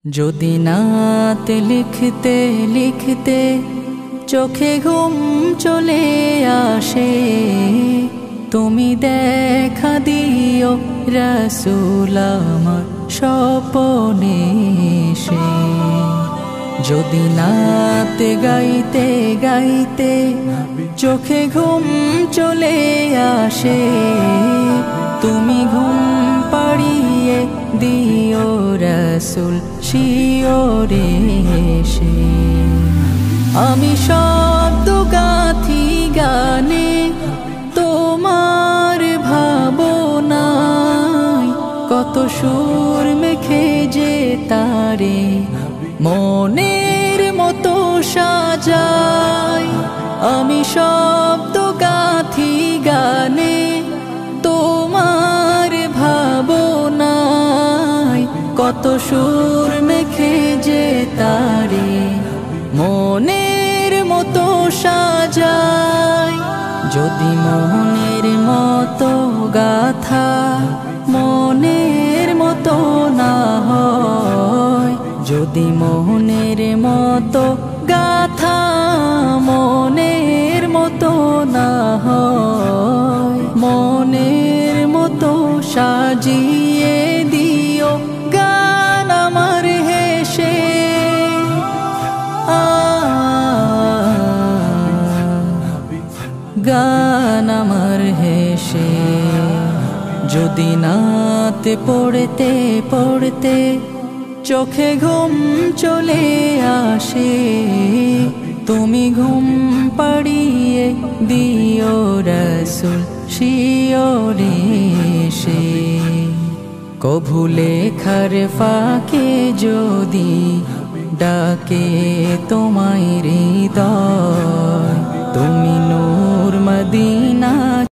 যদি নাত লিখতে লিখতে চোখে ঘুম চলে আসে, তুমি দেখা দিও রাসূল আমার স্বপ্নে এসে। যদি নাত গাইতে গাইতে চোখে ঘুম চলে আসে, তুমি ঘুম পাড়িয়ে দিও রাসূল শিওরে এসে। আমি শব্দ গাথি গানে তোমার ভাবনায়, কত সুর মেখে যে তারে মনের মতো সাজাই। আমি শব্দ গাথি গানে তোমার ভাবনায়, কত সুর মেখে যে তারে মনের মতো সাজাই। যদি মনের মতো গাথা মনের মতো না হয়, যদি মনের মতো গাথা মনের মতো না হয়, মনের মতো সাজিয়ে দিও গান আমার হেসে। গান আমার হেসে। যদি নাত পড়তে পড়তে চোখে ঘুম চলে আসে, তুমি ঘুম পাড়িয়ে দিও রাসূল শিওরে এসে। কভু লেখার ফাঁকে যদি ডাকে তোমায় হৃদয়, তুমি